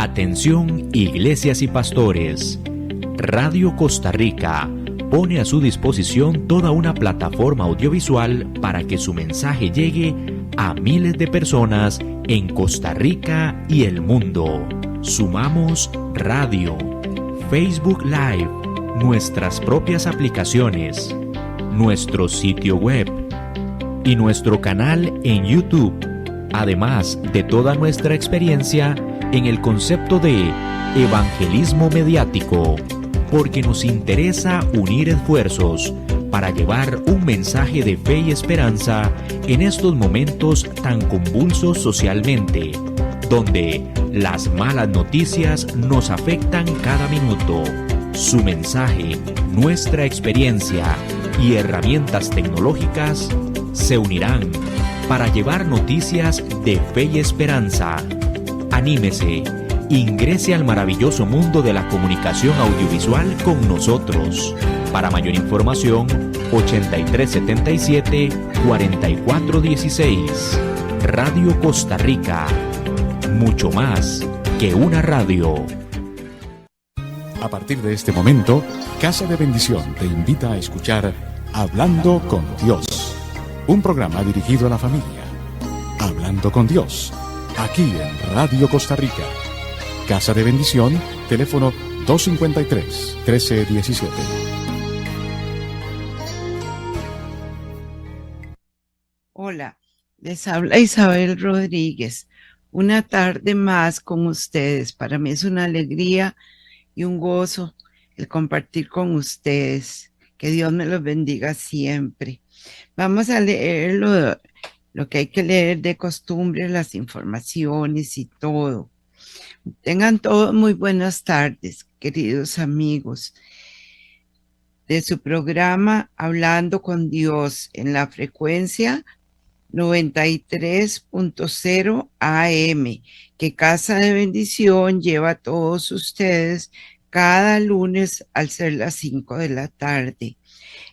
Atención, iglesias y pastores. Radio Costa Rica pone a su disposición toda una plataforma audiovisual para que su mensaje llegue a miles de personas en Costa Rica y el mundo. Sumamos radio, Facebook Live, nuestras propias aplicaciones, nuestro sitio web y nuestro canal en YouTube, además de toda nuestra experiencia en el concepto de evangelismo mediático, porque nos interesa unir esfuerzos para llevar un mensaje de fe y esperanza en estos momentos tan convulsos socialmente, donde las malas noticias nos afectan cada minuto. Su mensaje, nuestra experiencia y herramientas tecnológicas se unirán para llevar noticias de fe y esperanza. Anímese, ingrese al maravilloso mundo de la comunicación audiovisual con nosotros. Para mayor información, 8377-4416. Radio Costa Rica. Mucho más que una radio. A partir de este momento, Casa de Bendición te invita a escuchar Hablando con Dios, un programa dirigido a la familia. Hablando con Dios, aquí en Radio Costa Rica. Casa de Bendición, teléfono 253-1317. Hola, les habla Isabel Rodríguez. Una tarde más con ustedes. Para mí es una alegría y un gozo el compartir con ustedes. Que Dios me los bendiga siempre. Vamos a leer lo que hay que leer de costumbre, las informaciones y todo. Tengan todos muy buenas tardes, queridos amigos de su programa Hablando con Dios en la frecuencia 93.0 AM, que Casa de Bendición lleva a todos ustedes cada lunes al ser las 5 de la tarde.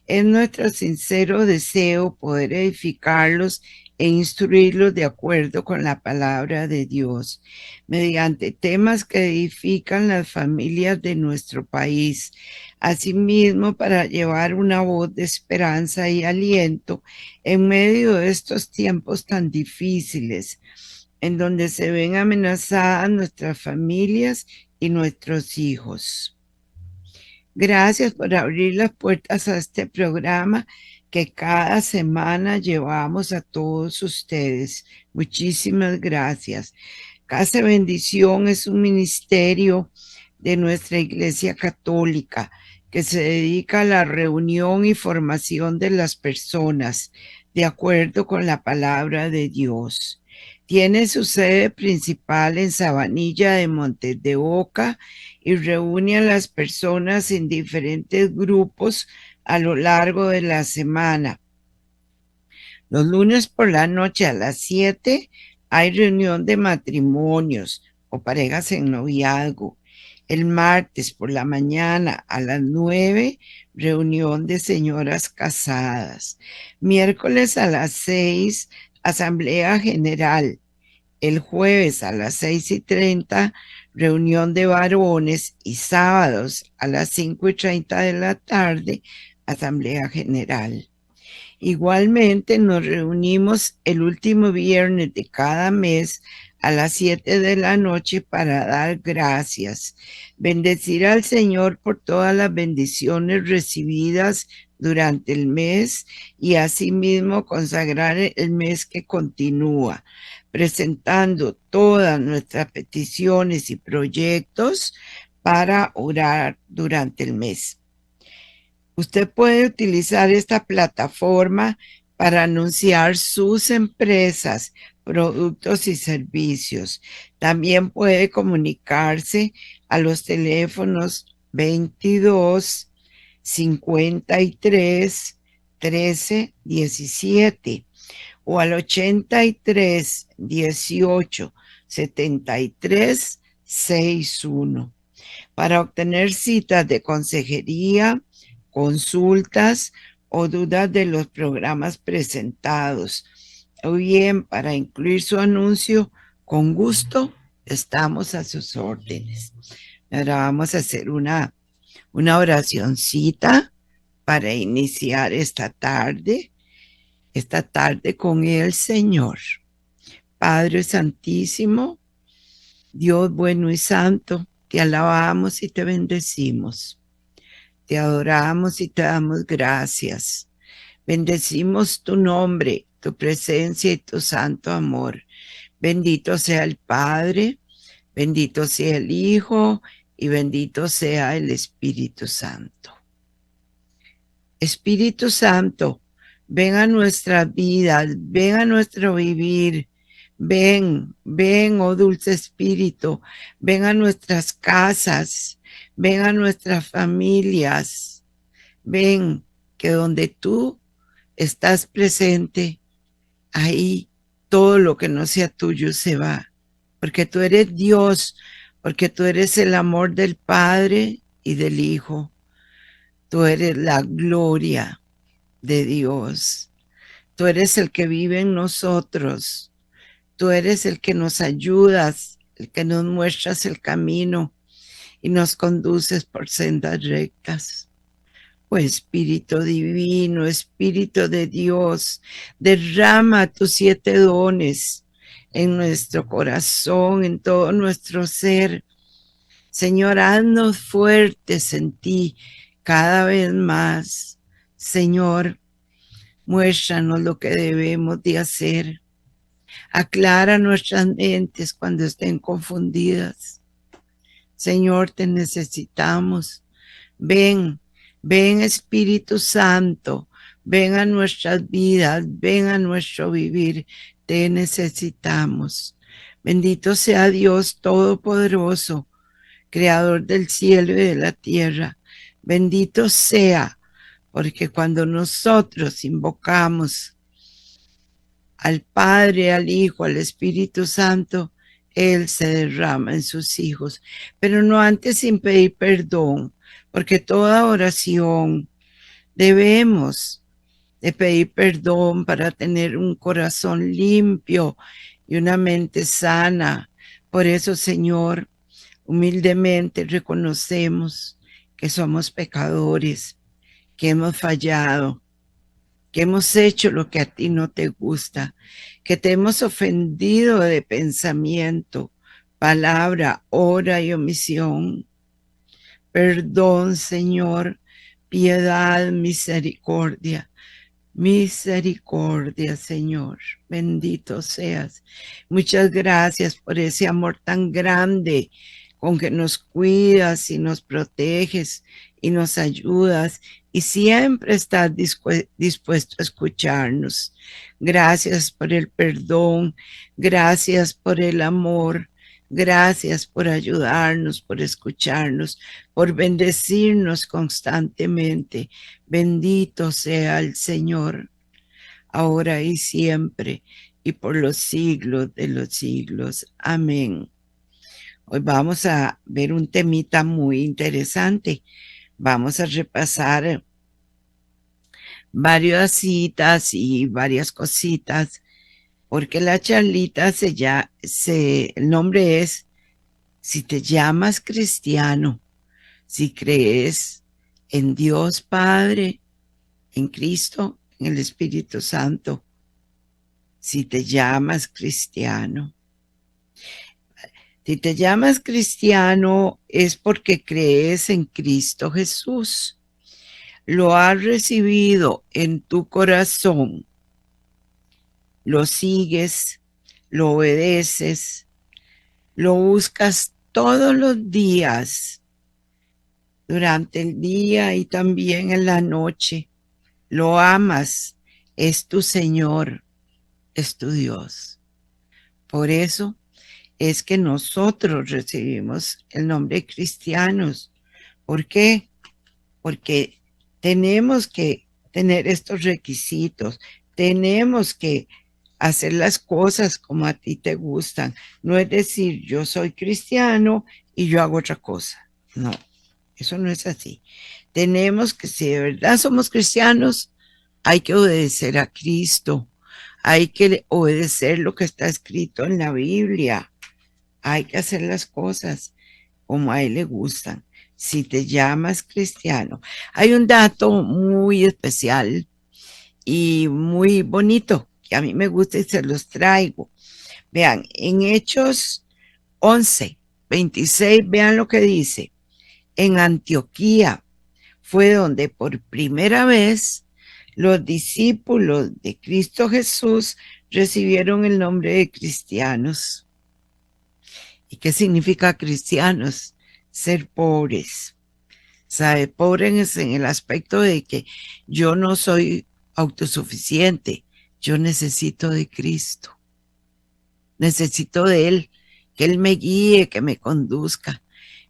Es nuestro sincero deseo poder edificarlos e instruirlos de acuerdo con la palabra de Dios, mediante temas que edifican las familias de nuestro país. Asimismo, para llevar una voz de esperanza y aliento en medio de estos tiempos tan difíciles, en donde se ven amenazadas nuestras familias y nuestros hijos. Gracias por abrir las puertas a este programa que cada semana llevamos a todos ustedes. Muchísimas gracias. Casa Bendición es un ministerio de nuestra Iglesia Católica que se dedica a la reunión y formación de las personas de acuerdo con la palabra de Dios. Tiene su sede principal en Sabanilla de Montes de Oca y reúne a las personas en diferentes grupos a lo largo de la semana. Los lunes por la noche a las 7 hay reunión de matrimonios o parejas en noviazgo. El martes por la mañana a las 9, reunión de señoras casadas. Miércoles a las 6, asamblea general. El jueves a las 6:30, reunión de varones, y sábados a las 5:30 de la tarde, asamblea general. Igualmente nos reunimos el último viernes de cada mes a las 7 de la noche para dar gracias, bendecir al Señor por todas las bendiciones recibidas durante el mes y asimismo consagrar el mes que continúa, presentando todas nuestras peticiones y proyectos para orar durante el mes. Usted puede utilizar esta plataforma para anunciar sus empresas, productos y servicios. También puede comunicarse a los teléfonos 22 53 13 17 o al 83 18 73 61 para obtener citas de consejería, consultas o dudas de los programas presentados, o bien para incluir su anuncio. Con gusto estamos a sus órdenes. Ahora vamos a hacer una oracioncita para iniciar esta tarde con el Señor. Padre Santísimo, Dios bueno y santo, te alabamos y te bendecimos. Te adoramos y te damos gracias. Bendecimos tu nombre, tu presencia y tu santo amor. Bendito sea el Padre, bendito sea el Hijo y bendito sea el Espíritu Santo. Espíritu Santo, ven a nuestras vidas, ven a nuestro vivir. Ven, oh dulce Espíritu, ven a nuestras casas, ven a nuestras familias. Ven, que donde tú estás presente, ahí todo lo que no sea tuyo se va, porque tú eres Dios, porque tú eres el amor del Padre y del Hijo. Tú eres la gloria de Dios. Tú eres el que vive en nosotros. Tú eres el que nos ayudas, el que nos muestras el camino y nos conduces por sendas rectas. Oh Espíritu divino, Espíritu de Dios, derrama tus 7 dones en nuestro corazón, en todo nuestro ser. Señor, haznos fuertes en ti cada vez más. Señor, muéstranos lo que debemos de hacer. Aclara nuestras mentes cuando estén confundidas. Señor, te necesitamos. Ven Espíritu Santo, ven a nuestras vidas, ven a nuestro vivir. Te necesitamos. Bendito sea Dios Todopoderoso, Creador del cielo y de la tierra. Bendito sea, porque cuando nosotros invocamos al Padre, al Hijo, al Espíritu Santo, Él se derrama en sus hijos, pero no antes sin pedir perdón, porque toda oración debemos de pedir perdón para tener un corazón limpio y una mente sana. Por eso, Señor, humildemente reconocemos que somos pecadores, que hemos fallado, que hemos hecho lo que a ti no te gusta, que te hemos ofendido de pensamiento, palabra, obra y omisión. Perdón, Señor, piedad, misericordia. Misericordia, Señor, bendito seas. Muchas gracias por ese amor tan grande con que nos cuidas y nos proteges y nos ayudas y siempre estás dispuesto a escucharnos. Gracias por el perdón, gracias por el amor, gracias por ayudarnos, por escucharnos, por bendecirnos constantemente. Bendito sea el Señor, ahora y siempre, y por los siglos de los siglos. Amén. Hoy vamos a ver un temita muy interesante. Vamos a repasar varias citas y varias cositas, porque la charlita el nombre es Si te llamas cristiano, si crees en Dios Padre, en Cristo, en el Espíritu Santo, si te llamas cristiano. Si te llamas cristiano es porque crees en Cristo Jesús. Lo has recibido en tu corazón. Lo sigues, lo obedeces, lo buscas todos los días, durante el día y también en la noche. Lo amas, es tu Señor, es tu Dios. Por eso es que nosotros recibimos el nombre de cristianos. ¿Por qué? Porque tenemos que tener estos requisitos, tenemos que hacer las cosas como a ti te gustan. No es decir, yo soy cristiano y yo hago otra cosa. No, eso no es así. Tenemos que, si de verdad somos cristianos, hay que obedecer a Cristo. Hay que obedecer lo que está escrito en la Biblia. Hay que hacer las cosas como a él le gustan. Si te llamas cristiano. Hay un dato muy especial y muy bonito que a mí me gusta y se los traigo. Vean, en Hechos 11:26, vean lo que dice. En Antioquía fue donde por primera vez los discípulos de Cristo Jesús recibieron el nombre de cristianos. ¿Y qué significa cristianos? Ser pobres. ¿Sabe? Pobres en el aspecto de que yo no soy autosuficiente. Yo necesito de Cristo. Necesito de Él, que Él me guíe, que me conduzca.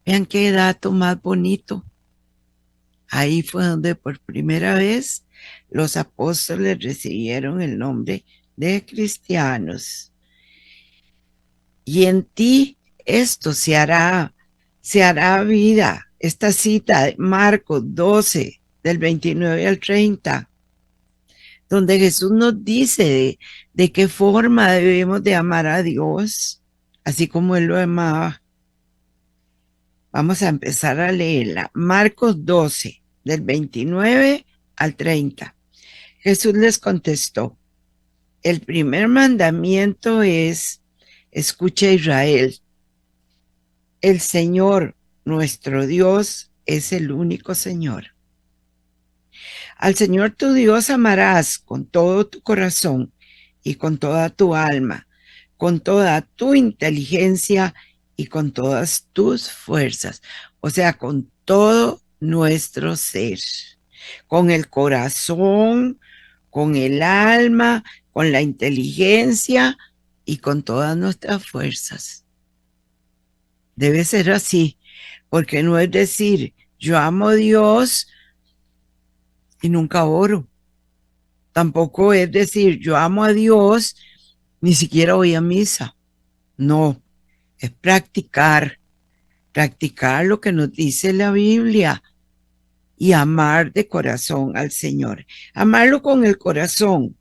Vean qué dato más bonito. Ahí fue donde por primera vez los apóstoles recibieron el nombre de cristianos. Y en ti esto se hará vida. Esta cita de Marcos 12, del 29 al 30, donde Jesús nos dice de qué forma debemos de amar a Dios, así como Él lo amaba. Vamos a empezar a leerla. Marcos 12, del 29 al 30. Jesús les contestó, el primer mandamiento es, escucha Israel, el Señor, nuestro Dios, es el único Señor. Al Señor tu Dios amarás con todo tu corazón y con toda tu alma, con toda tu inteligencia y con todas tus fuerzas, o sea, con todo nuestro ser, con el corazón, con el alma, con la inteligencia y con todas nuestras fuerzas. Debe ser así, porque no es decir, yo amo a Dios y nunca oro. Tampoco es decir, yo amo a Dios, ni siquiera voy a misa. No, es practicar lo que nos dice la Biblia y amar de corazón al Señor. Amarlo con el corazón.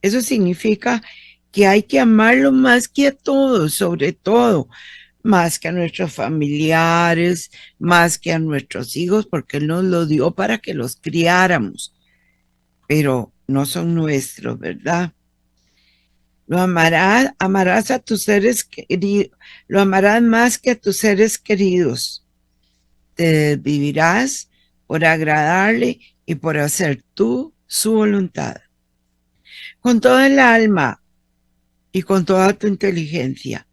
Eso significa que hay que amarlo más que a todos, sobre todo, más que a nuestros familiares, más que a nuestros hijos, porque Él nos lo dio para que los criáramos, pero no son nuestros, ¿verdad? Amarás a tus seres queridos, lo amarás más que a tus seres queridos. Te desvivirás por agradarle y por hacer tú su voluntad. Con toda el alma y con toda tu inteligencia.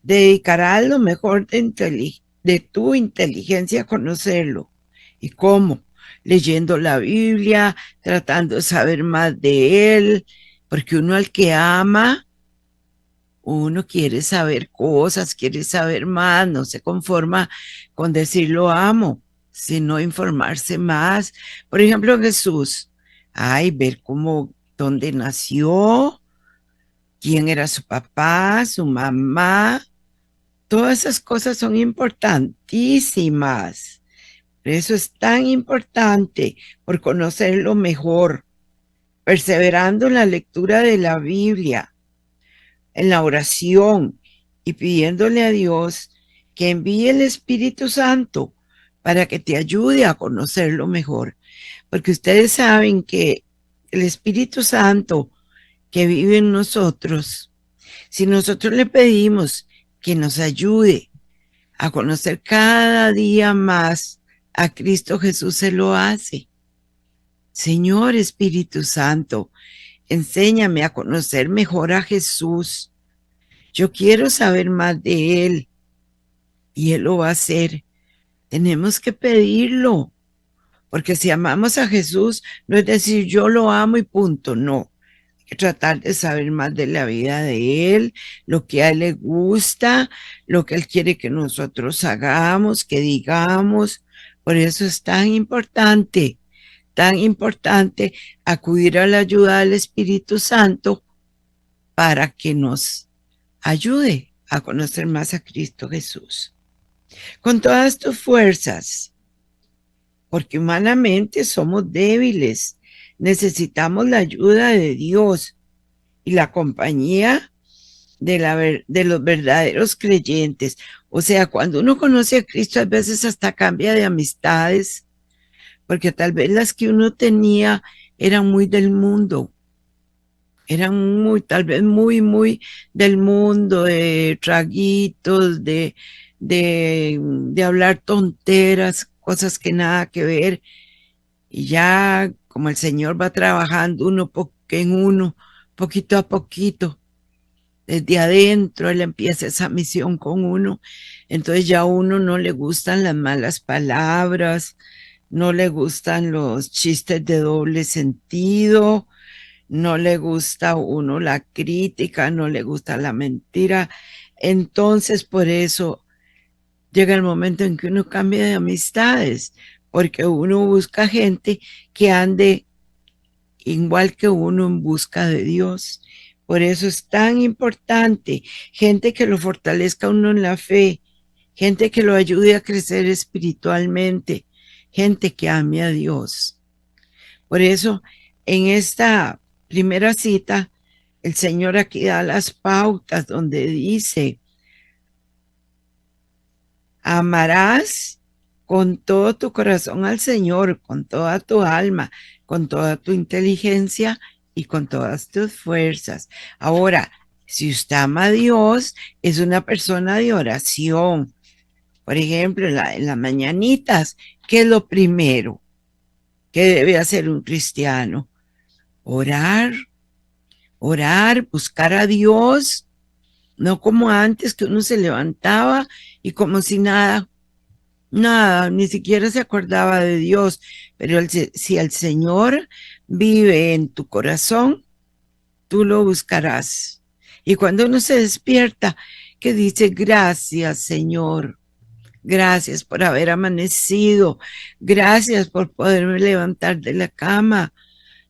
Dedicarás lo mejor de tu inteligencia a conocerlo. ¿Y cómo? Leyendo la Biblia, tratando de saber más de Él, porque uno al que ama, uno quiere saber cosas, quiere saber más, no se conforma con decir lo amo, sino informarse más. Por ejemplo, Jesús, ver dónde nació, quién era su papá, su mamá, todas esas cosas son importantísimas. Por eso es tan importante, por conocerlo mejor, perseverando en la lectura de la Biblia, en la oración y pidiéndole a Dios que envíe el Espíritu Santo para que te ayude a conocerlo mejor. Porque ustedes saben que el Espíritu Santo que vive en nosotros, si nosotros le pedimos que nos ayude a conocer cada día más a Cristo Jesús, se lo hace. Señor Espíritu Santo, enséñame a conocer mejor a Jesús. Yo quiero saber más de Él y Él lo va a hacer. Tenemos que pedirlo, porque si amamos a Jesús, no es decir yo lo amo y punto, no. Hay que tratar de saber más de la vida de Él, lo que a Él le gusta, lo que Él quiere que nosotros hagamos, que digamos. Por eso es tan importante acudir a la ayuda del Espíritu Santo para que nos ayude a conocer más a Cristo Jesús. Con todas tus fuerzas, porque humanamente somos débiles, necesitamos la ayuda de Dios y la compañía de los verdaderos creyentes. O sea, cuando uno conoce a Cristo, a veces hasta cambia de amistades, porque tal vez las que uno tenía eran muy del mundo, eran muy, tal vez muy del mundo, de traguitos, de hablar tonteras, cosas que nada que ver. Y ya como el Señor va trabajando en uno, poquito a poquito, desde adentro, Él empieza esa misión con uno. Entonces ya a uno no le gustan las malas palabras, no le gustan los chistes de doble sentido, no le gusta a uno la crítica, no le gusta la mentira. Entonces por eso llega el momento en que uno cambia de amistades, porque uno busca gente que ande igual que uno en busca de Dios. Por eso es tan importante gente que lo fortalezca a uno en la fe, gente que lo ayude a crecer espiritualmente, gente que ame a Dios. Por eso, en esta primera cita, el Señor aquí da las pautas donde dice: amarás con todo tu corazón al Señor, con toda tu alma, con toda tu inteligencia y con todas tus fuerzas. Ahora, si usted ama a Dios, es una persona de oración. Por ejemplo, en las mañanitas, ¿qué es lo primero que debe hacer un cristiano? Orar, orar, buscar a Dios, no como antes que uno se levantaba y como si nada, ni siquiera se acordaba de Dios. Pero si el Señor vive en tu corazón, tú lo buscarás. Y cuando uno se despierta, que dice: gracias, Señor, gracias por haber amanecido, gracias por poderme levantar de la cama,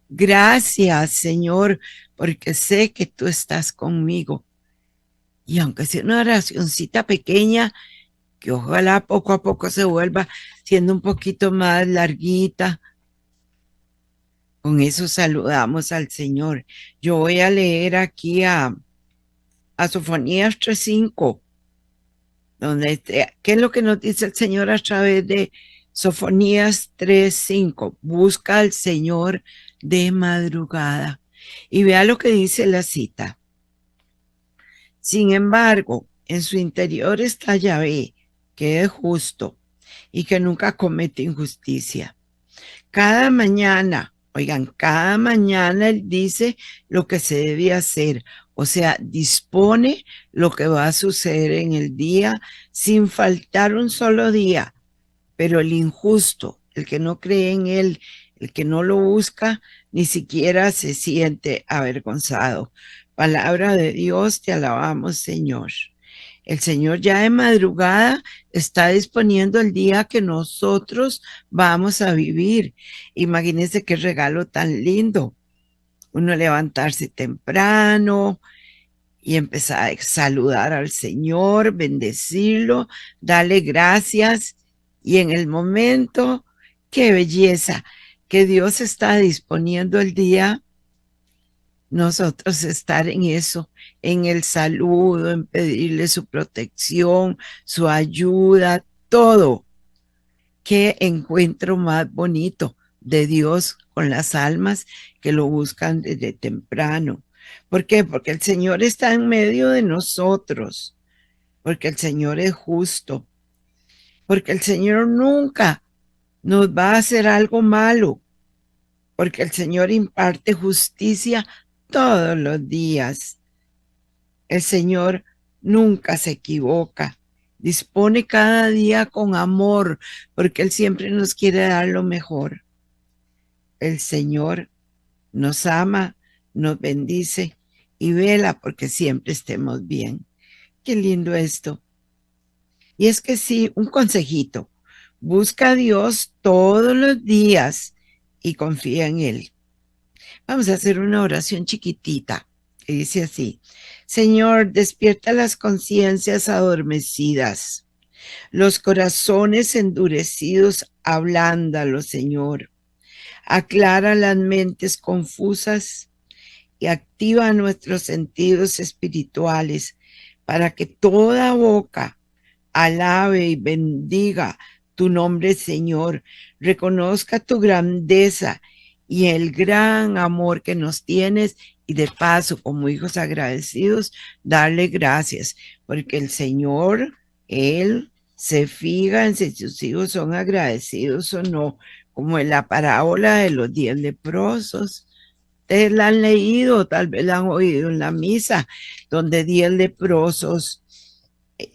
gracias, Señor, porque sé que tú estás conmigo. Y aunque sea una oracioncita pequeña, que ojalá poco a poco se vuelva siendo un poquito más larguita, con eso saludamos al Señor. Yo voy a leer aquí a Sofonías 3:5, donde ¿qué es lo que nos dice el Señor a través de Sofonías 3:5? Busca al Señor de madrugada. Y vea lo que dice la cita. Sin embargo, en su interior está Yahvé, que es justo y que nunca comete injusticia. Cada mañana, oigan, cada mañana Él dice lo que se debe hacer, o sea, dispone lo que va a suceder en el día sin faltar un solo día. Pero el injusto, el que no cree en Él, el que no lo busca, ni siquiera se siente avergonzado. Palabra de Dios, te alabamos, Señor. El Señor ya de madrugada está disponiendo el día que nosotros vamos a vivir. Imagínense qué regalo tan lindo. Uno levantarse temprano y empezar a saludar al Señor, bendecirlo, darle gracias. Y en el momento, qué belleza, que Dios está disponiendo el día, nosotros estar en eso, en el saludo, en pedirle su protección, su ayuda, todo. Qué encuentro más bonito de Dios con las almas que lo buscan desde temprano. ¿Por qué? Porque el Señor está en medio de nosotros, porque el Señor es justo, porque el Señor nunca nos va a hacer algo malo, porque el Señor imparte justicia todos los días. El Señor nunca se equivoca. Dispone cada día con amor, porque Él siempre nos quiere dar lo mejor. El Señor nos ama, nos bendice y vela porque siempre estemos bien. Qué lindo esto. Y es que sí, un consejito. Busca a Dios todos los días y confía en Él. Vamos a hacer una oración chiquitita que dice así: Señor, despierta las conciencias adormecidas, los corazones endurecidos, ablándalos, Señor. Aclara las mentes confusas que activa nuestros sentidos espirituales para que toda boca alabe y bendiga tu nombre, Señor, reconozca tu grandeza y el gran amor que nos tienes, y de paso, como hijos agradecidos, darle gracias, porque el Señor, Él se fija en si sus hijos son agradecidos o no, como en la parábola de los 10 leprosos. Ustedes la han leído, tal vez la han oído en la misa, donde 10 leprosos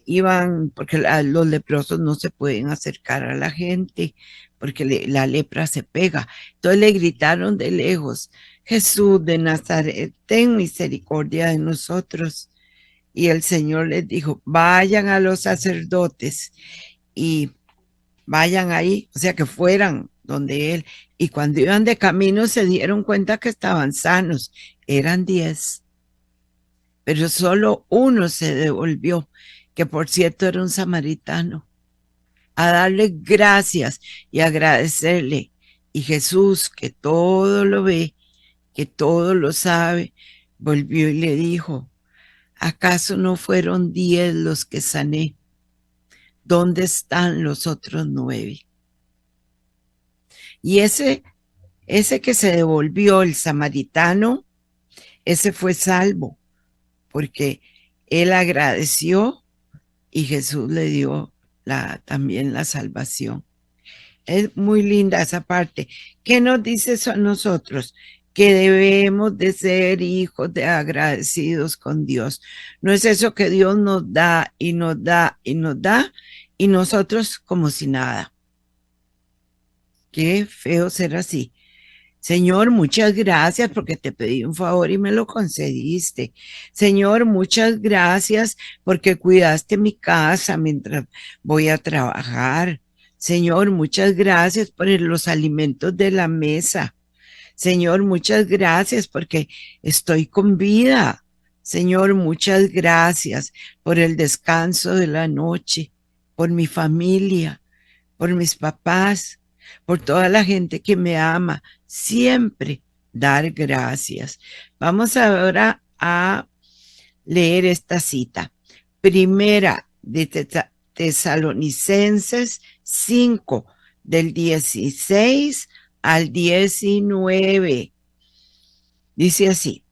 iban, porque los leprosos no se pueden acercar a la gente, porque la lepra se pega. Entonces le gritaron de lejos: Jesús de Nazaret, ten misericordia de nosotros. Y el Señor les dijo: vayan a los sacerdotes y vayan ahí, o sea, que fueran donde él. Y cuando iban de camino se dieron cuenta que estaban sanos. Eran 10, pero solo uno se devolvió, que por cierto era un samaritano, a darle gracias y agradecerle. Y Jesús, que todo lo ve, que todo lo sabe, volvió y le dijo: ¿acaso no fueron 10 los que sané? ¿Dónde están los otros 9? Y ese que se devolvió, el samaritano, ese fue salvo, porque él agradeció y Jesús le dio también la salvación. Es muy linda esa parte. ¿Qué nos dice eso a nosotros? Que debemos de ser hijos de agradecidos con Dios. No es eso que Dios nos da y nos da y nos da, y nosotros como si nada. Qué feo ser así. Señor, muchas gracias porque te pedí un favor y me lo concediste. Señor, muchas gracias porque cuidaste mi casa mientras voy a trabajar. Señor, muchas gracias por los alimentos de la mesa. Señor, muchas gracias porque estoy con vida. Señor, muchas gracias por el descanso de la noche, por mi familia, por mis papás, por toda la gente que me ama. Siempre dar gracias. Vamos ahora a leer esta cita. Primera de Tesalonicenses 5, del 16 al 19. Dice así: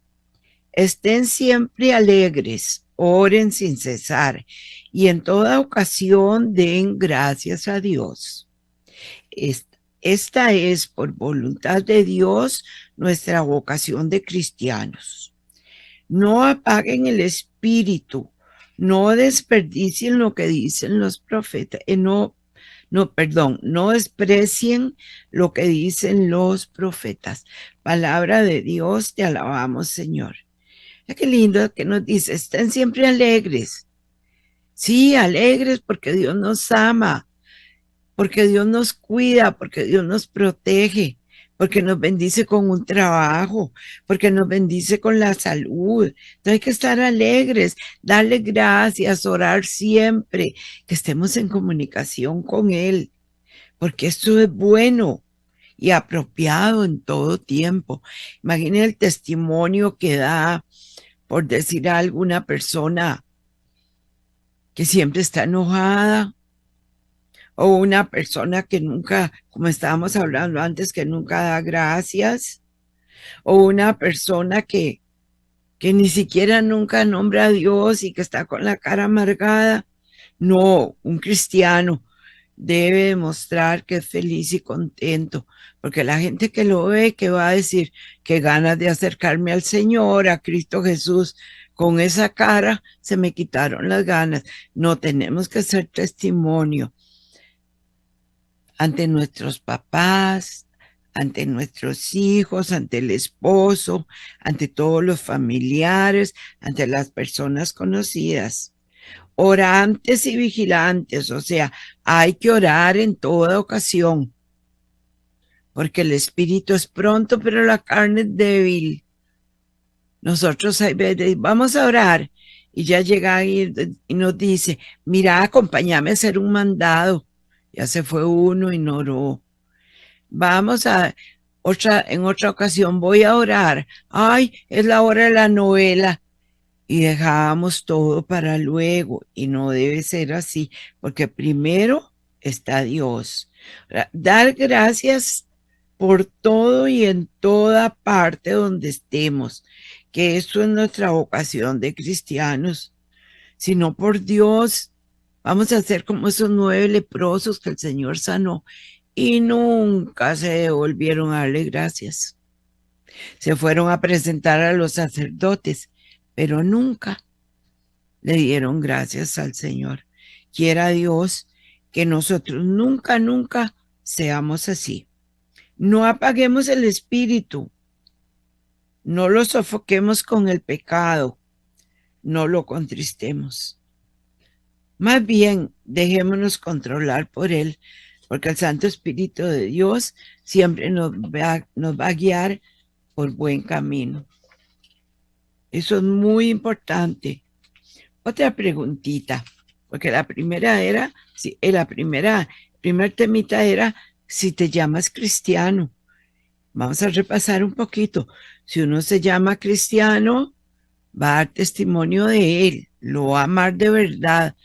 estén siempre alegres, oren sin cesar, y en toda ocasión den gracias a Dios. Esta es, por voluntad de Dios, nuestra vocación de cristianos. No apaguen el espíritu, no desperdicien lo que dicen los profetas, no desprecien lo que dicen los profetas. Palabra de Dios, te alabamos, Señor. Qué lindo que nos dice: estén siempre alegres. Sí, alegres porque Dios nos ama, porque Dios nos cuida, porque Dios nos protege, porque nos bendice con un trabajo, porque nos bendice con la salud. Entonces hay que estar alegres, darle gracias, orar siempre, que estemos en comunicación con Él, porque esto es bueno y apropiado en todo tiempo. Imaginen el testimonio que da, por decir a alguna persona que siempre está enojada, o una persona que nunca, como estábamos hablando antes, que nunca da gracias, o una persona que ni siquiera nunca nombra a Dios y que está con la cara amargada. No, un cristiano debe demostrar que es feliz y contento, porque la gente que lo ve, que va a decir: que ganas de acercarme al Señor, a Cristo Jesús, con esa cara se me quitaron las ganas. No, tenemos que ser testimonio ante nuestros papás, ante nuestros hijos, ante el esposo, ante todos los familiares, ante las personas conocidas. Orantes y vigilantes, o sea, hay que orar en toda ocasión, porque el espíritu es pronto, pero la carne es débil. Nosotros vamos a orar y ya llega y nos dice: mira, acompáñame a hacer un mandado. Ya se fue uno y no oró. Vamos a en otra ocasión voy a orar. Ay, es la hora de la novela. Y dejábamos todo para luego. Y no debe ser así, porque primero está Dios. Dar gracias por todo y en toda parte donde estemos, que eso es nuestra vocación de cristianos. Si no por Dios, vamos a ser como esos 9 leprosos que el Señor sanó y nunca se devolvieron a darle gracias. Se fueron a presentar a los sacerdotes, pero nunca le dieron gracias al Señor. Quiera Dios que nosotros nunca, nunca seamos así. No apaguemos el espíritu, no lo sofoquemos con el pecado, no lo contristemos. Más bien, dejémonos controlar por Él, porque el Santo Espíritu de Dios siempre nos va a guiar por buen camino. Eso es muy importante. Otra preguntita, porque la primera era, primer temita era si te llamas cristiano. Vamos a repasar un poquito. Si uno se llama cristiano, va a dar testimonio de Él, lo va a amar de verdad,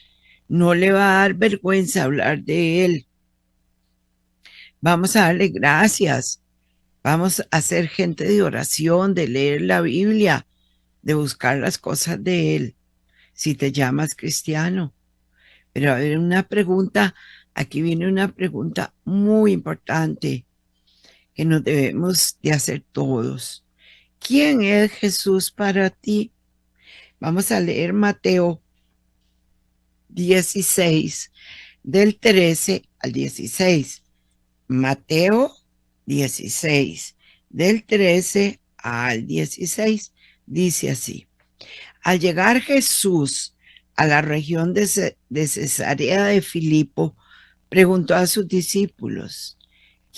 no le va a dar vergüenza hablar de Él. Vamos a darle gracias, vamos a ser gente de oración, de leer la Biblia, de buscar las cosas de Él, si te llamas cristiano. Pero a ver, una pregunta, aquí viene una pregunta muy importante que nos debemos de hacer todos. ¿Quién es Jesús para ti? Vamos a leer Mateo 16, del 13 al 16. Mateo 16, del 13 al 16, dice así. Al llegar Jesús a la región de Cesarea de Filipo, preguntó a sus discípulos,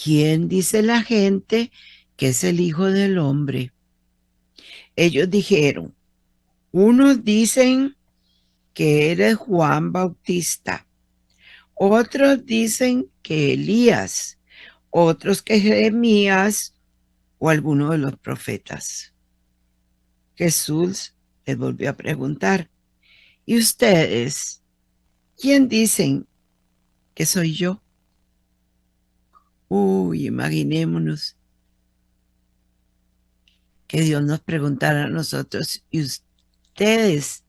¿quién dice la gente que es el Hijo del Hombre? Ellos dijeron, unos dicen que eres Juan Bautista, otros dicen que Elías, otros que Jeremías o alguno de los profetas. Jesús les volvió a preguntar, ¿y ustedes quién dicen que soy yo? Uy, imaginémonos que Dios nos preguntara a nosotros, ¿y ustedes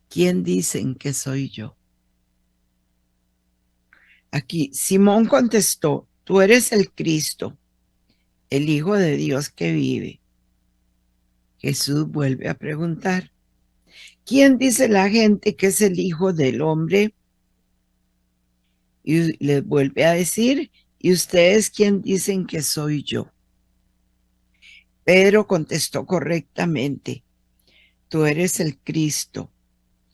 quién dicen que soy yo? Aquí Simón contestó, tú eres el Cristo, el Hijo de Dios que vive. Jesús vuelve a preguntar, ¿quién dice la gente que es el Hijo del Hombre? Y les vuelve a decir, ¿y ustedes quién dicen que soy yo? Pedro contestó correctamente, tú eres el Cristo,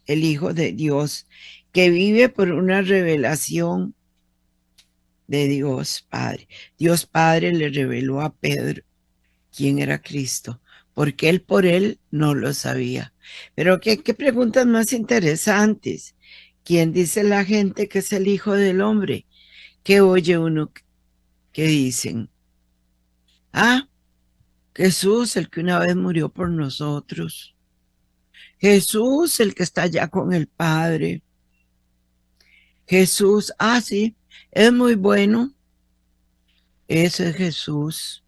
el Hijo de Dios, que vive por una revelación de Dios Padre. Dios Padre le reveló a Pedro quién era Cristo, porque él por él no lo sabía. Pero qué preguntas más interesantes. ¿Quién dice la gente que es el Hijo del Hombre? ¿Qué oye uno que dicen? Ah, Jesús, el que una vez murió por nosotros. Jesús, el que está allá con el Padre. Jesús, sí, es muy bueno. Ese es Jesús.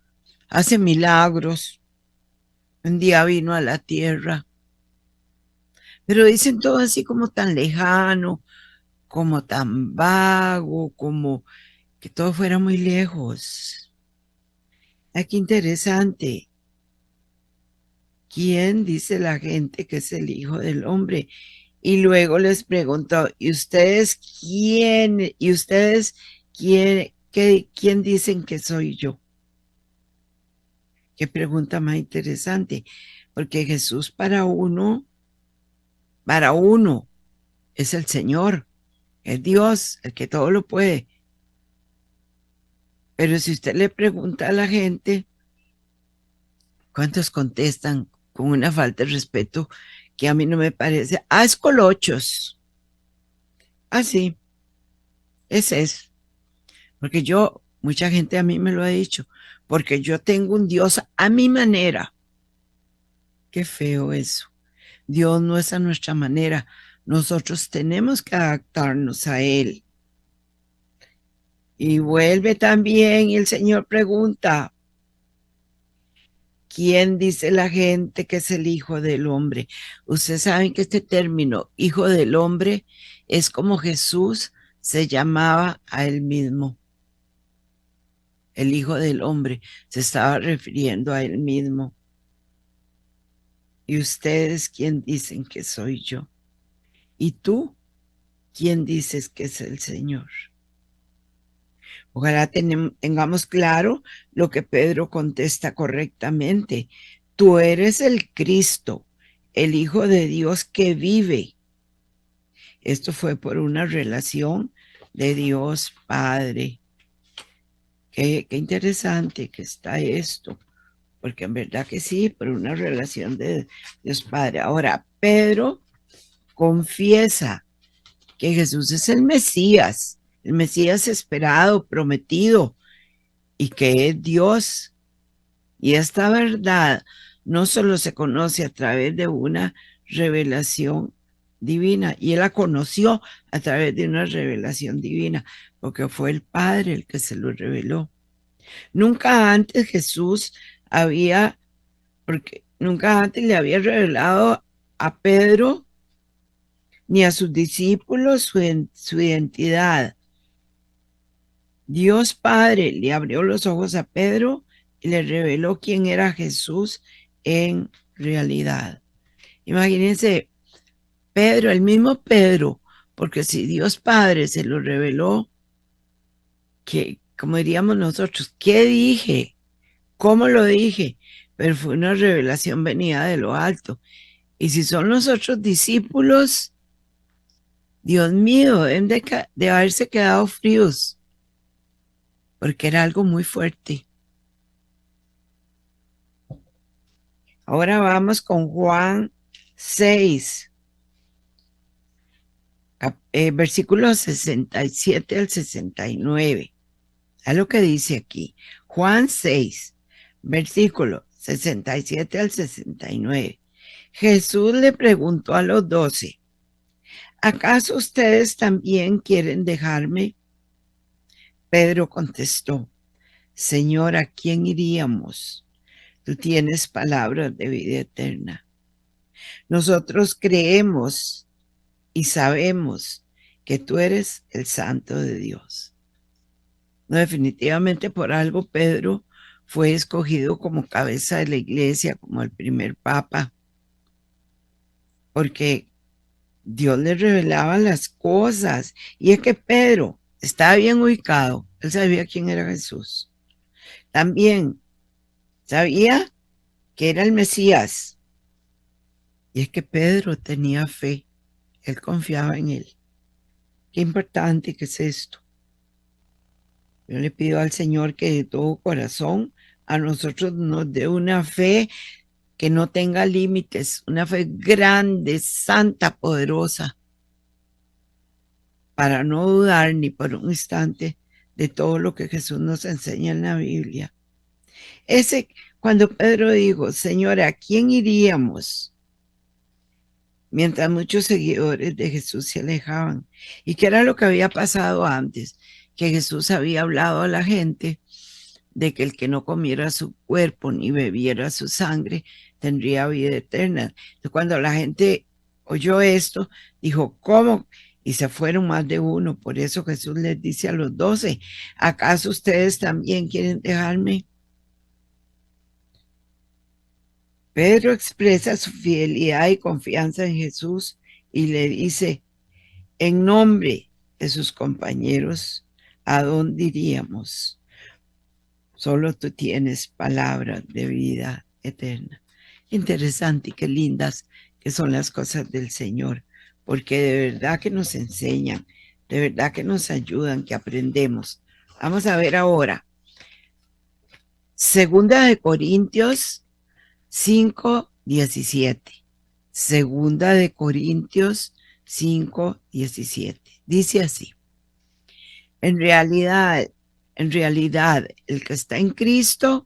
Hace milagros. Un día vino a la tierra. Pero dicen todo así como tan lejano, como tan vago, como que todo fuera muy lejos. Qué interesante. ¿Quién dice la gente que es el Hijo del Hombre? Y luego les preguntó, ¿y ustedes quién? ¿Y ustedes quién dicen que soy yo? Qué pregunta más interesante, porque Jesús para uno es el Señor, es Dios, el que todo lo puede. Pero si usted le pregunta a la gente, ¿cuántos contestan con una falta de respeto que a mí no me parece? Es colochos. Sí, ese es. Porque yo Mucha gente a mí me lo ha dicho, porque yo tengo un Dios a mi manera. Qué feo eso. Dios no es a nuestra manera. Nosotros tenemos que adaptarnos a Él. Y vuelve también y el Señor pregunta, ¿quién dice la gente que es el Hijo del Hombre? Ustedes saben que este término, Hijo del Hombre, es como Jesús se llamaba a Él mismo. El Hijo del Hombre se estaba refiriendo a Él mismo. ¿Y ustedes quién dicen que soy yo? ¿Y tú quién dices que es el Señor? Ojalá tengamos claro lo que Pedro contesta correctamente. Tú eres el Cristo, el Hijo de Dios que vive. Esto fue por una relación de Dios Padre. Qué interesante que está esto, porque en verdad que sí, por una relación de Dios Padre. Ahora, Pedro confiesa que Jesús es el Mesías esperado, prometido, y que es Dios. Y esta verdad no solo se conoce a través de una revelación divina, y él la conoció a través de una revelación divina, porque fue el Padre el que se lo reveló. Nunca antes Jesús había, porque nunca antes le había revelado a Pedro ni a sus discípulos su identidad. Dios Padre le abrió los ojos a Pedro y le reveló quién era Jesús en realidad. Imagínense, Pedro, el mismo Pedro, porque si Dios Padre se lo reveló, que, como diríamos nosotros, ¿qué dije? ¿Cómo lo dije? Pero fue una revelación venida de lo alto. Y si son los otros discípulos, Dios mío, deben de haberse quedado fríos, porque era algo muy fuerte. Ahora vamos con Juan 6, versículos 67 al 69. ¿A lo que dice aquí? Juan 6, versículos 67 al 69. Jesús le preguntó a los 12, ¿acaso ustedes también quieren dejarme? Pedro contestó, Señor, ¿a quién iríamos? Tú tienes palabras de vida eterna. Nosotros creemos y sabemos que tú eres el Santo de Dios. No, definitivamente por algo Pedro fue escogido como cabeza de la iglesia, como el primer papa, porque Dios le revelaba las cosas. Y es que Pedro estaba bien ubicado. Él sabía quién era Jesús. También sabía que era el Mesías. Y es que Pedro tenía fe. Él confiaba en él. Qué importante que es esto. Yo le pido al Señor que de todo corazón a nosotros nos dé una fe que no tenga límites, una fe grande, santa, poderosa, para no dudar ni por un instante de todo lo que Jesús nos enseña en la Biblia. Cuando Pedro dijo, Señor, ¿a quién iríamos? Mientras muchos seguidores de Jesús se alejaban. ¿Y qué era lo que había pasado antes? Que Jesús había hablado a la gente de que el que no comiera su cuerpo ni bebiera su sangre tendría vida eterna. Entonces, cuando la gente oyó esto, dijo, ¿cómo? Y se fueron más de uno. Por eso Jesús les dice a los 12, ¿acaso ustedes también quieren dejarme? Pedro expresa su fidelidad y confianza en Jesús y le dice, en nombre de sus compañeros, ¿a dónde iríamos? Solo tú tienes palabras de vida eterna. Interesante y qué lindas que son las cosas del Señor, porque de verdad que nos enseñan, de verdad que nos ayudan, que aprendemos. Vamos a ver ahora. Segunda de Corintios 5:17. Segunda de Corintios 5:17. Dice así. En realidad, En realidad, el que está en Cristo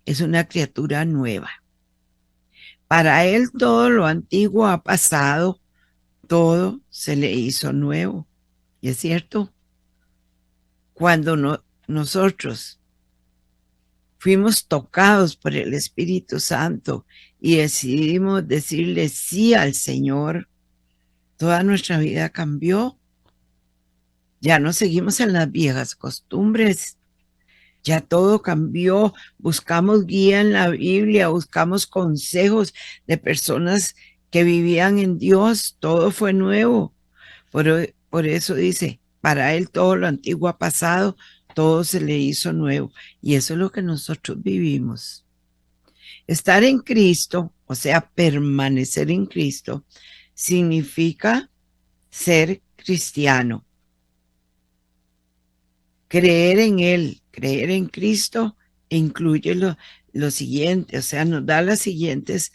es una criatura nueva. Para él todo lo antiguo ha pasado, todo se le hizo nuevo. Y es cierto, cuando nosotros fuimos tocados por el Espíritu Santo y decidimos decirle sí al Señor, toda nuestra vida cambió. Ya no seguimos en las viejas costumbres. Ya todo cambió, buscamos guía en la Biblia, buscamos consejos de personas que vivían en Dios, todo fue nuevo. Por eso dice, para él todo lo antiguo ha pasado, todo se le hizo nuevo. Y eso es lo que nosotros vivimos. Estar en Cristo, o sea, permanecer en Cristo, significa ser cristiano. Creer en Él, creer en Cristo, incluye lo siguiente, o sea, nos da las siguientes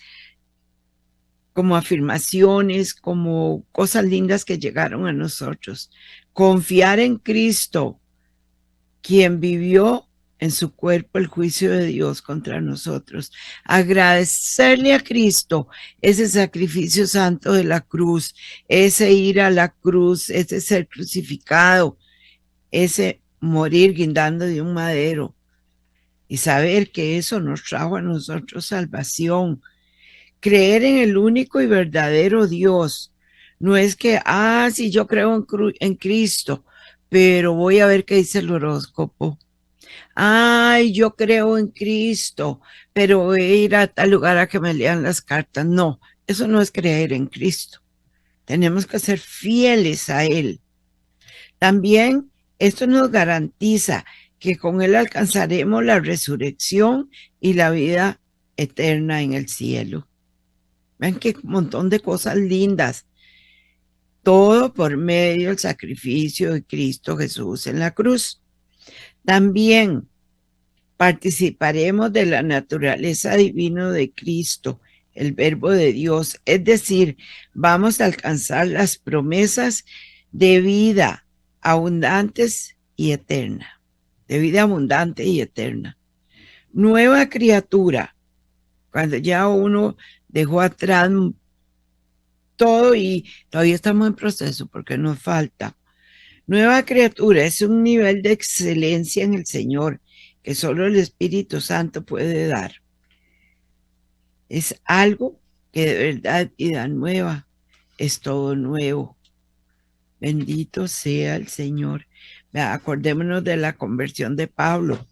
como afirmaciones, como cosas lindas que llegaron a nosotros. Confiar en Cristo, quien vivió en su cuerpo el juicio de Dios contra nosotros. Agradecerle a Cristo ese sacrificio santo de la cruz, ese ir a la cruz, ese ser crucificado, ese morir guindando de un madero y saber que eso nos trajo a nosotros salvación. Creer en el único y verdadero Dios. No es que, sí, yo creo en Cristo, pero voy a ver qué dice el horóscopo. Ay, yo creo en Cristo, pero voy a ir a tal lugar a que me lean las cartas. No, eso no es creer en Cristo. Tenemos que ser fieles a Él. También esto nos garantiza que con Él alcanzaremos la resurrección y la vida eterna en el cielo. Ven qué montón de cosas lindas. Todo por medio del sacrificio de Cristo Jesús en la cruz. También participaremos de la naturaleza divina de Cristo, el Verbo de Dios. Es decir, vamos a alcanzar las promesas de vida abundantes y eterna. De vida abundante y eterna. Nueva criatura. Cuando ya uno dejó atrás todo y todavía estamos en proceso porque nos falta. Nueva criatura es un nivel de excelencia en el Señor que solo el Espíritu Santo puede dar. Es algo que de verdad vida nueva, es todo nuevo. Bendito sea el Señor. Acordémonos de la conversión de Pablo,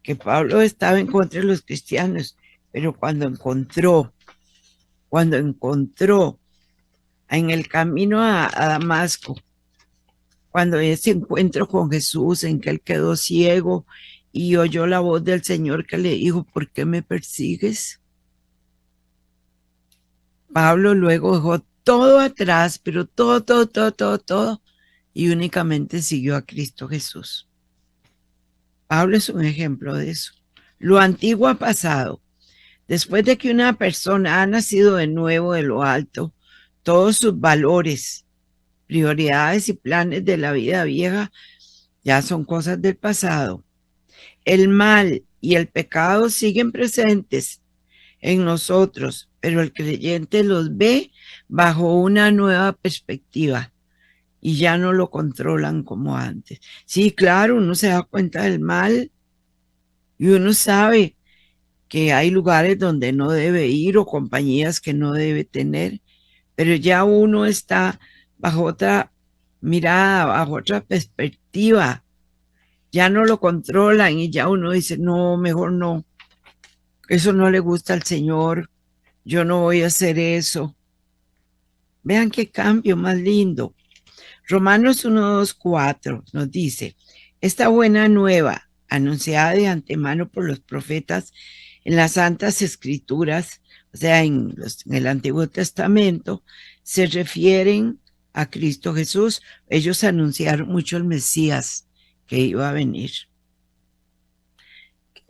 que Pablo estaba en contra de los cristianos, pero cuando encontró en el camino a Damasco, cuando ese encuentro con Jesús en que él quedó ciego y oyó la voz del Señor que le dijo, ¿por qué me persigues? Pablo luego dejó todo atrás, pero todo, y únicamente siguió a Cristo Jesús. Pablo es un ejemplo de eso. Lo antiguo ha pasado. Después de que una persona ha nacido de nuevo de lo alto, todos sus valores, prioridades y planes de la vida vieja ya son cosas del pasado. El mal y el pecado siguen presentes en nosotros, pero el creyente los ve bajo una nueva perspectiva y ya no lo controlan como antes. Sí, claro, uno se da cuenta del mal y uno sabe que hay lugares donde no debe ir o compañías que no debe tener, pero ya uno está bajo otra mirada, bajo otra perspectiva. Ya no lo controlan y ya uno dice, no, mejor no. Eso no le gusta al Señor. Yo no voy a hacer eso. Vean qué cambio más lindo. Romanos 1:2-4 nos dice, esta buena nueva, anunciada de antemano por los profetas en las Santas Escrituras, o sea, en el Antiguo Testamento, se refieren a Cristo Jesús. Ellos anunciaron mucho el Mesías que iba a venir.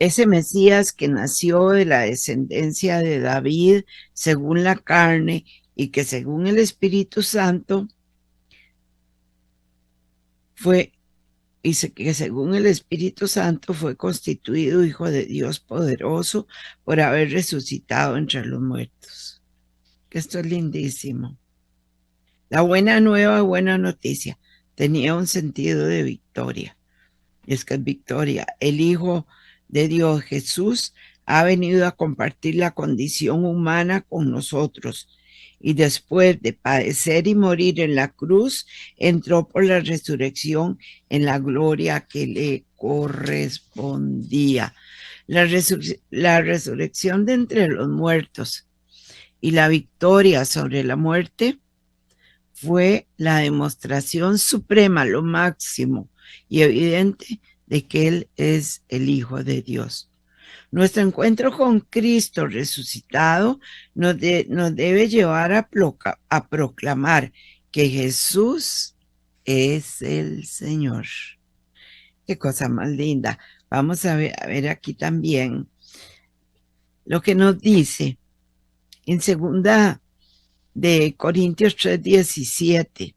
Ese Mesías que nació de la descendencia de David según la carne y que según el Espíritu Santo dice que según el Espíritu Santo fue constituido Hijo de Dios poderoso por haber resucitado entre los muertos. Esto es lindísimo. La buena nueva, buena noticia, tenía un sentido de victoria. Y es que es victoria. El Hijo de Dios, Jesús, ha venido a compartir la condición humana con nosotros. Y después de padecer y morir en la cruz, entró por la resurrección en la gloria que le correspondía. La resurrección de entre los muertos y la victoria sobre la muerte fue la demostración suprema, lo máximo y evidente de que Él es el Hijo de Dios. Nuestro encuentro con Cristo resucitado nos debe llevar a proclamar que Jesús es el Señor. Qué cosa más linda. Vamos a ver aquí también lo que nos dice en segunda de Corintios 3:17,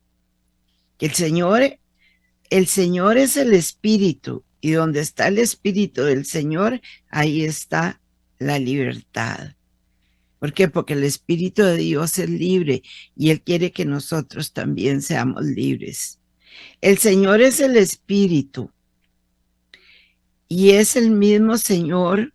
que el Señor es el Espíritu, y donde está el Espíritu del Señor, ahí está la libertad. ¿Por qué? Porque el Espíritu de Dios es libre y Él quiere que nosotros también seamos libres. El Señor es el Espíritu y es el mismo Señor,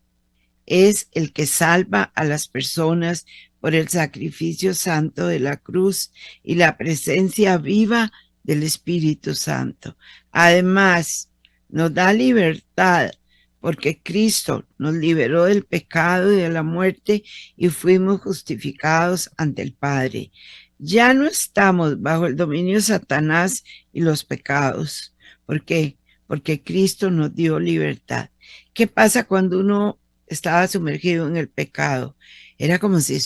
es el que salva a las personas por el sacrificio santo de la cruz y la presencia viva del Espíritu Santo. Además, nos da libertad porque Cristo nos liberó del pecado y de la muerte y fuimos justificados ante el Padre. Ya no estamos bajo el dominio de Satanás y los pecados. ¿Por qué? Porque Cristo nos dio libertad. ¿Qué pasa cuando uno estaba sumergido en el pecado? Era como si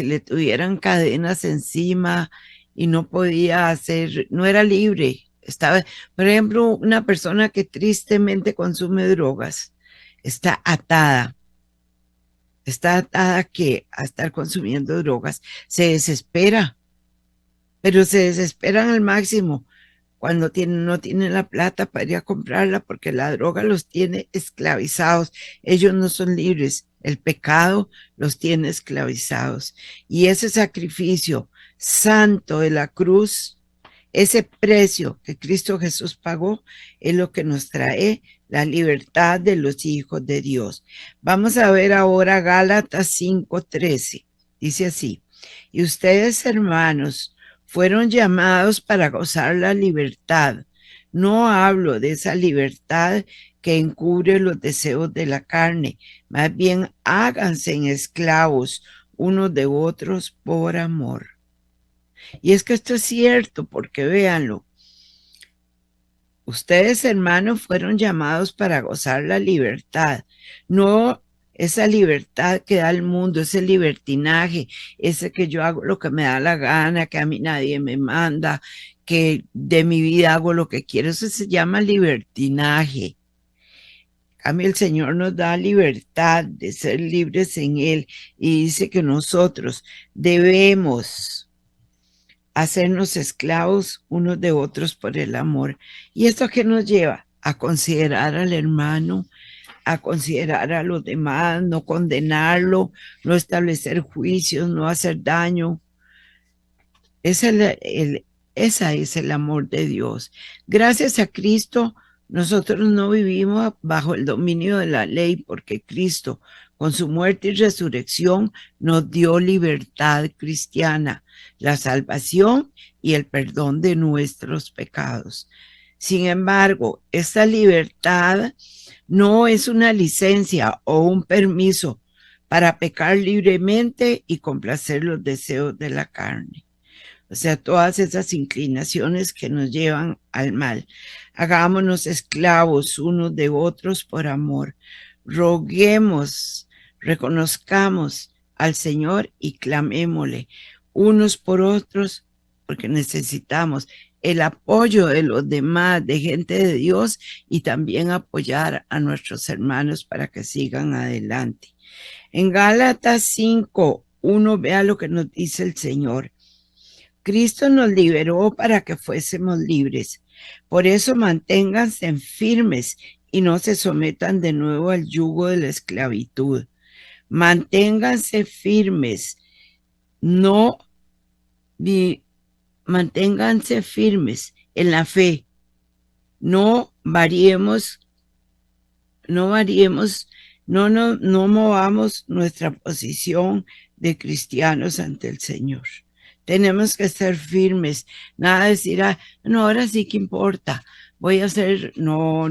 le tuvieran cadenas encima y no podía hacer, no era libre. Estaba, por ejemplo, una persona que tristemente consume drogas, está atada que a estar consumiendo drogas, se desespera, pero se desesperan al máximo cuando no tienen la plata para ir a comprarla porque la droga los tiene esclavizados. Ellos no son libres, el pecado los tiene esclavizados. Y ese sacrificio santo de la cruz, ese precio que Cristo Jesús pagó, es lo que nos trae la libertad de los hijos de Dios. Vamos a ver ahora Gálatas 5:13. Dice así: y ustedes, hermanos, fueron llamados para gozar la libertad. No hablo de esa libertad que encubre los deseos de la carne, más bien háganse en esclavos unos de otros por amor. Y es que esto es cierto, porque véanlo, ustedes, hermanos, fueron llamados para gozar la libertad, no esa libertad que da el mundo, ese libertinaje, ese que yo hago lo que me da la gana, que a mí nadie me manda, que de mi vida hago lo que quiero. Eso se llama libertinaje. A mí el Señor nos da libertad de ser libres en Él y dice que nosotros debemos hacernos esclavos unos de otros por el amor. ¿Y esto qué nos lleva? A considerar al hermano, a considerar a los demás, no condenarlo, no establecer juicios, no hacer daño. Esa es el amor de Dios. Gracias a Cristo, nosotros no vivimos bajo el dominio de la ley, porque Cristo, con su muerte y resurrección, nos dio libertad cristiana, la salvación y el perdón de nuestros pecados. Sin embargo, esta libertad no es una licencia o un permiso para pecar libremente y complacer los deseos de la carne. O sea, todas esas inclinaciones que nos llevan al mal. Hagámonos esclavos unos de otros por amor. Roguemos, reconozcamos al Señor y clamémosle unos por otros, porque necesitamos el apoyo de los demás, de gente de Dios, y también apoyar a nuestros hermanos para que sigan adelante. En Gálatas 5:1, vea lo que nos dice el Señor. Cristo nos liberó para que fuésemos libres. Por eso manténganse firmes y no se sometan de nuevo al yugo de la esclavitud. Manténganse firmes, no manténganse firmes en la fe. No variemos, no movamos nuestra posición de cristianos ante el Señor. Tenemos que ser firmes, nada de decir, no, ahora sí que importa, voy a hacer, no.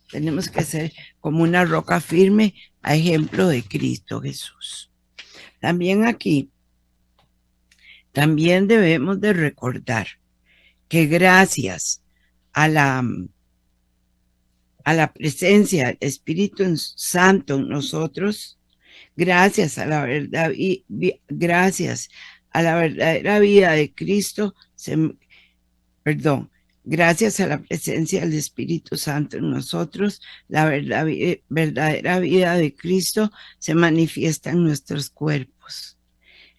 Tenemos que ser como una roca firme a ejemplo de Cristo Jesús. También aquí, también debemos de recordar que gracias a la presencia del Espíritu Santo en nosotros, gracias a la verdad y gracias a la verdadera vida de Cristo, gracias a la presencia del Espíritu Santo en nosotros, la verdadera vida de Cristo se manifiesta en nuestros cuerpos.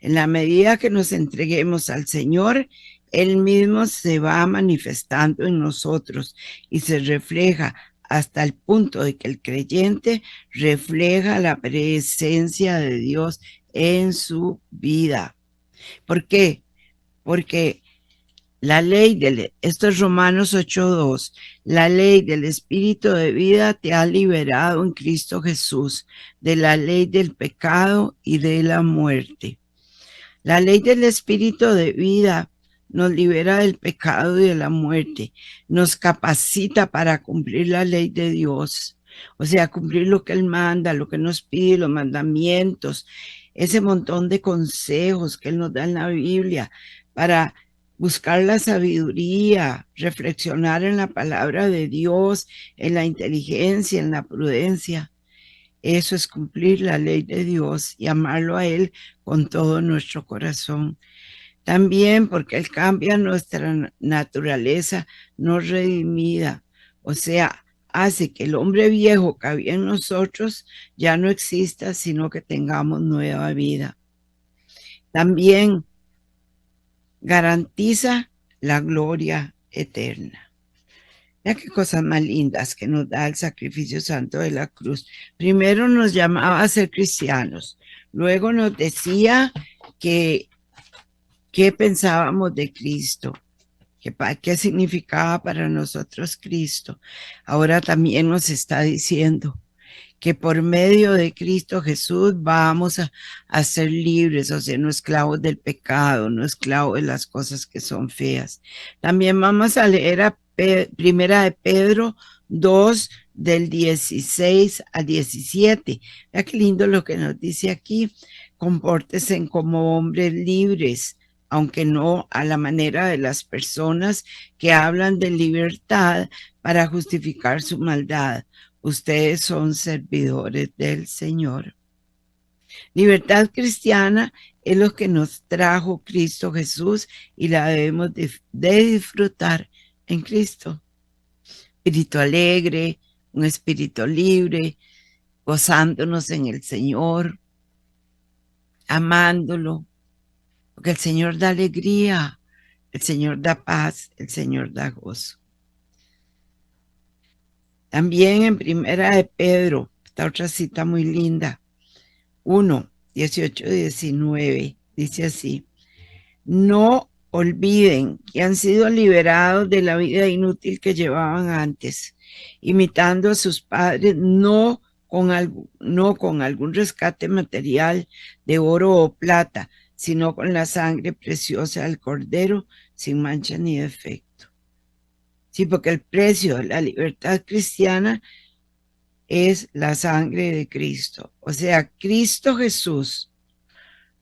En la medida que nos entreguemos al Señor, Él mismo se va manifestando en nosotros y se refleja hasta el punto de que el creyente refleja la presencia de Dios en su vida. ¿Por qué? Porque la ley esto es Romanos 8:2, la ley del Espíritu de vida te ha liberado en Cristo Jesús de la ley del pecado y de la muerte. La ley del Espíritu de vida nos libera del pecado y de la muerte, nos capacita para cumplir la ley de Dios, o sea, cumplir lo que Él manda, lo que nos pide, los mandamientos, ese montón de consejos que Él nos da en la Biblia para buscar la sabiduría, reflexionar en la palabra de Dios, en la inteligencia, en la prudencia. Eso es cumplir la ley de Dios y amarlo a Él con todo nuestro corazón. También porque Él cambia nuestra naturaleza no redimida, o sea, hace que el hombre viejo que había en nosotros ya no exista, sino que tengamos nueva vida. También garantiza la gloria eterna. Mira qué cosas más lindas que nos da el sacrificio santo de la cruz. Primero nos llamaba a ser cristianos, luego nos decía que qué pensábamos de Cristo, qué significaba para nosotros Cristo. Ahora también nos está diciendo que por medio de Cristo Jesús vamos a ser libres, o sea, no esclavos del pecado, no esclavos de las cosas que son feas. También vamos a leer a Primera de Pedro 2, del 16 al 17. Mira qué lindo lo que nos dice aquí. Compórtense como hombres libres, aunque no a la manera de las personas que hablan de libertad para justificar su maldad. Ustedes son servidores del Señor. Libertad cristiana es lo que nos trajo Cristo Jesús y la debemos de disfrutar en Cristo. Espíritu alegre, un espíritu libre, gozándonos en el Señor, amándolo, porque el Señor da alegría, el Señor da paz, el Señor da gozo. También en Primera de Pedro, esta otra cita muy linda, 1, 18, 19, dice así: no olviden que han sido liberados de la vida inútil que llevaban antes, imitando a sus padres, no con algún rescate material de oro o plata, sino con la sangre preciosa del Cordero, sin mancha ni defecto. Sí, porque el precio de la libertad cristiana es la sangre de Cristo. O sea, Cristo Jesús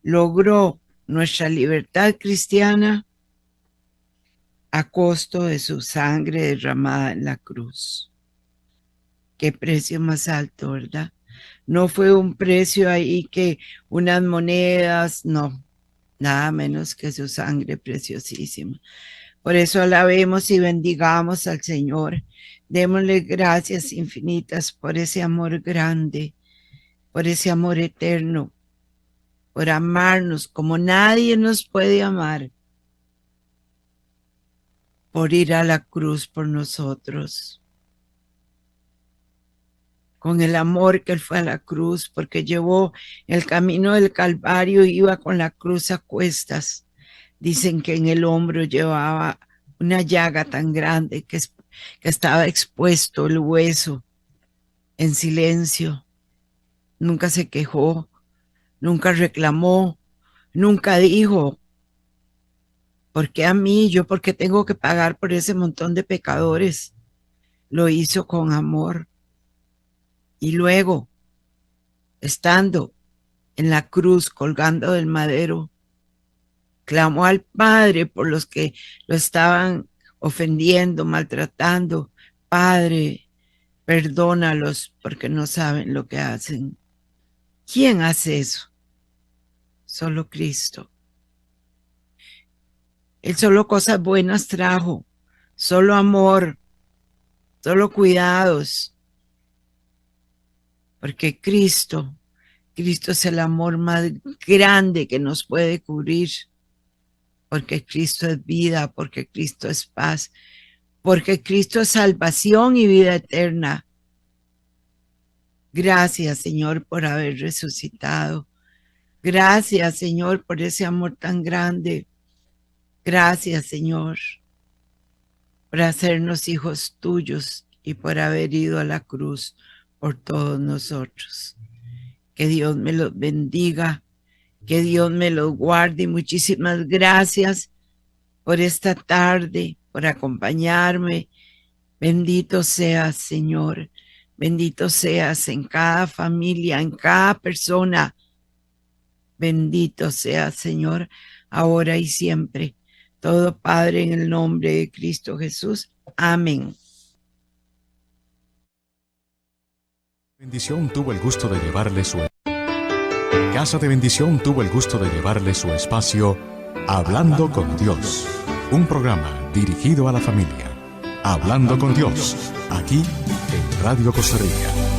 logró nuestra libertad cristiana a costo de su sangre derramada en la cruz. Qué precio más alto, ¿verdad? No fue un precio ahí que unas monedas, no, nada menos que su sangre preciosísima. Por eso alabemos y bendigamos al Señor. Démosle gracias infinitas por ese amor grande, por ese amor eterno, por amarnos como nadie nos puede amar. por ir a la cruz por nosotros. Con el amor que Él fue a la cruz, porque llevó el camino del Calvario, iba con la cruz a cuestas. Dicen que en el hombro llevaba una llaga tan grande que estaba expuesto el hueso en silencio. Nunca se quejó, nunca reclamó, nunca dijo, ¿por qué a mí? ¿Yo por qué tengo que pagar por ese montón de pecadores? Lo hizo con amor. Y luego, estando en la cruz, colgando del madero, clamó al Padre por los que lo estaban ofendiendo, maltratando. Padre, perdónalos porque no saben lo que hacen. ¿Quién hace eso? Solo Cristo. Él solo cosas buenas trajo, solo amor, solo cuidados. Porque Cristo es el amor más grande que nos puede cubrir. Porque Cristo es vida, porque Cristo es paz, porque Cristo es salvación y vida eterna. Gracias, Señor, por haber resucitado. Gracias, Señor, por ese amor tan grande. Gracias, Señor, por hacernos hijos tuyos y por haber ido a la cruz por todos nosotros. Que Dios me los bendiga, que Dios me los guarde y muchísimas gracias por esta tarde, por acompañarme. Bendito seas, Señor. Bendito seas en cada familia, en cada persona. Bendito seas, Señor, ahora y siempre. Todo, Padre, en el nombre de Cristo Jesús. Amén. Bendición tuvo el gusto de llevarle su... Casa de Bendición tuvo el gusto de llevarle su espacio Hablando con Dios, un programa dirigido a la familia. Hablando con Dios, aquí en Radio Costa Rica.